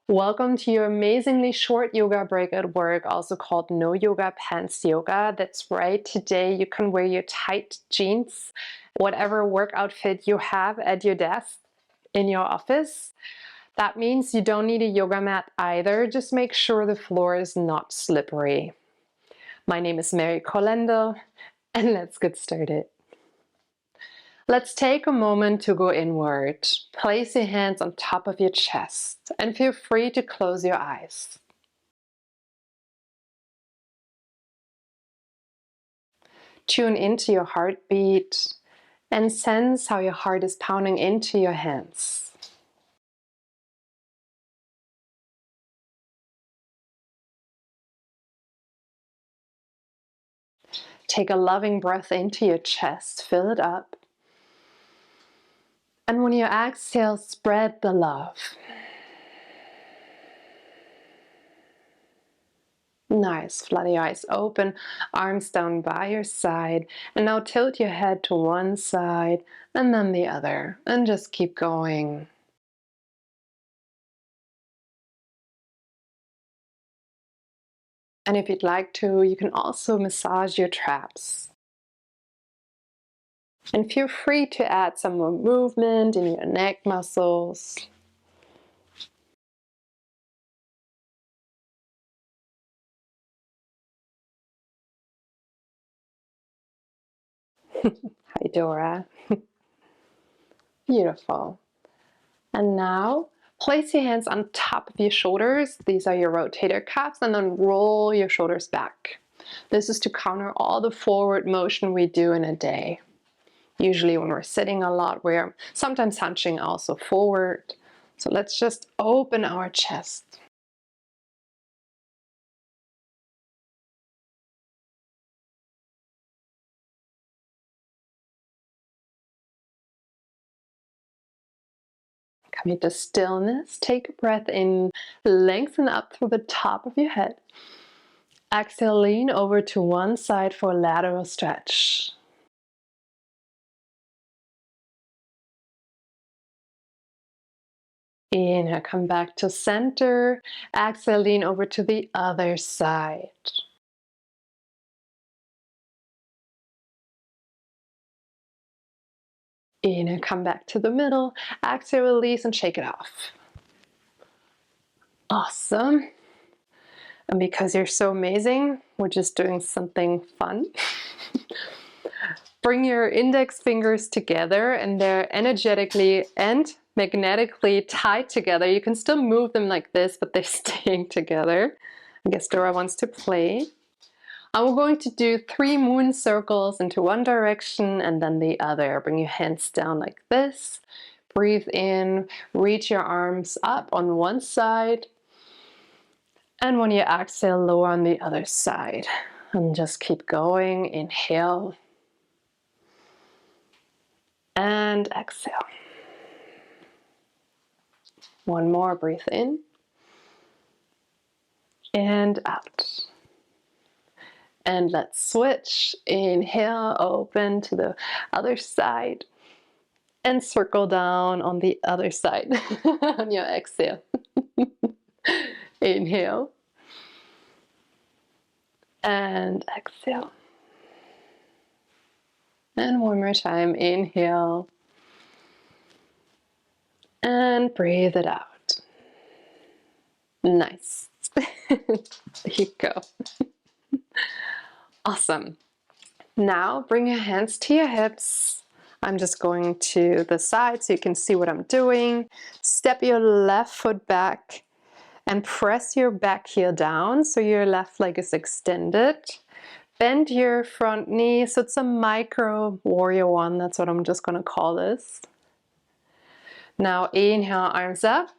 Welcome to your amazingly short yoga break at work, also called No Yoga Pants Yoga. That's right, today you can wear your tight jeans, whatever work outfit you have at your desk in your office. That means you don't need a yoga mat either, just make sure the floor is not slippery. My name is Mary Colendo, and let's get started. Let's take a moment to go inward. Place your hands on top of your chest and feel free to close your eyes. Tune into your heartbeat and sense how your heart is pounding into your hands. Take a loving breath into your chest, fill it up. And when you exhale, spread the love. Nice, flutter your eyes open, arms down by your side. And now tilt your head to one side and then the other. And just keep going. And if you'd like to, you can also massage your traps. And feel free to add some more movement in your neck muscles. Hi, Dora. Beautiful. And now, place your hands on top of your shoulders. These are your rotator cuffs, and then roll your shoulders back. This is to counter all the forward motion we do in a day. Usually when we're sitting a lot, we're sometimes hunching also forward. So let's just open our chest. Come into stillness, take a breath in, lengthen up through the top of your head. Exhale, lean over to one side for a lateral stretch. Inhale, come back to center. Exhale, lean over to the other side. Inhale, come back to the middle. Exhale, release and shake it off. Awesome. And because you're so amazing, we're just doing something fun. Bring your index fingers together and they're energetically and magnetically tied together. You can still move them like this, but they're staying together. I guess Dora wants to play. And we're going to do 3 moon circles into one direction and then the other. Bring your hands down like this. Breathe in, reach your arms up on one side. And when you exhale, lower on the other side. And just keep going. Inhale. And exhale. One more, breathe in. And out. And let's switch. Inhale, open to the other side. And circle down on the other side on your exhale. Inhale. And exhale. And one more time, inhale. And breathe it out. Nice. There you go. Awesome. Now bring your hands to your hips. I'm just going to the side so you can see what I'm doing. Step your left foot back and press your back heel down so your left leg is extended. Bend your front knee, so it's a micro warrior one, that's what I'm just going to call this. Now inhale, arms up.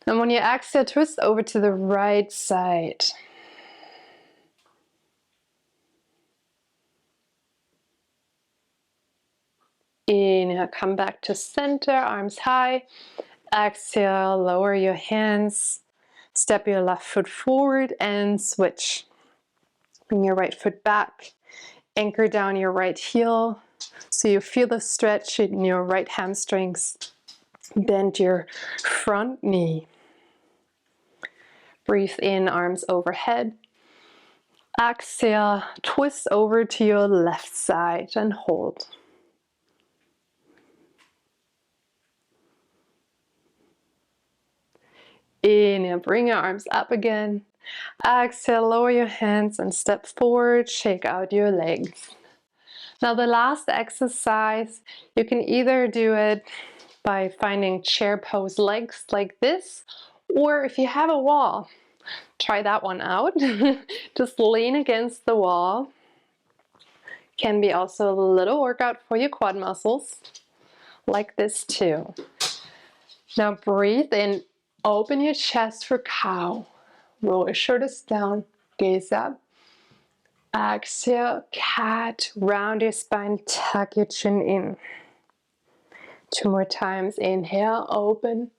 And when you exhale, twist over to the right side. Inhale, come back to center, arms high. Exhale, lower your hands. Step your left foot forward and switch. Bring your right foot back. Anchor down your right heel so you feel the stretch in your right hamstrings. Bend your front knee. Breathe in, arms overhead. Exhale, twist over to your left side and hold. Inhale, bring your arms up again. Exhale, lower your hands and step forward, shake out your legs. Now the last exercise, you can either do it by finding chair pose legs like this, or if you have a wall, try that one out. Just lean against the wall. Can be also a little workout for your quad muscles, like this too. Now breathe in, open your chest for cow. Roll your shoulders down, gaze up. Exhale, cat, round your spine, tuck your chin in. 2 more times, inhale, open.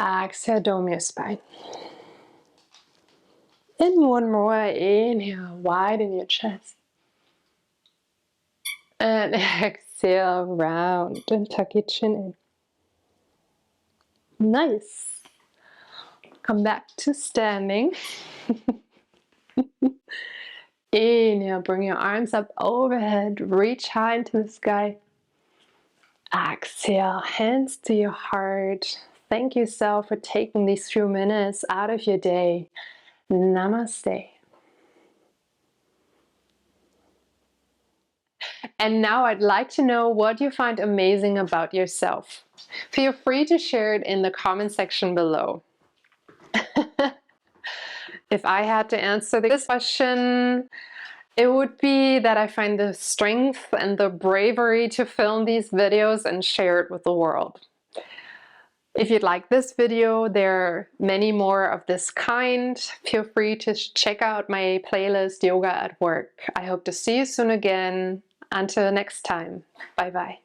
Exhale, dome your spine. And 1 more, inhale, widen your chest. And exhale, round and tuck your chin in. Nice. Come back to standing. Inhale, bring your arms up overhead, reach high into the sky. Exhale, hands to your heart. Thank yourself for taking these few minutes out of your day. Namaste. And now I'd like to know what you find amazing about yourself. Feel free to share it in the comment section below. If I had to answer this question, it would be that I find the strength and the bravery to film these videos and share it with the world. If you'd like this video, there are many more of this kind. Feel free to check out my playlist, Yoga at Work. I hope to see you soon again. Until next time, bye bye.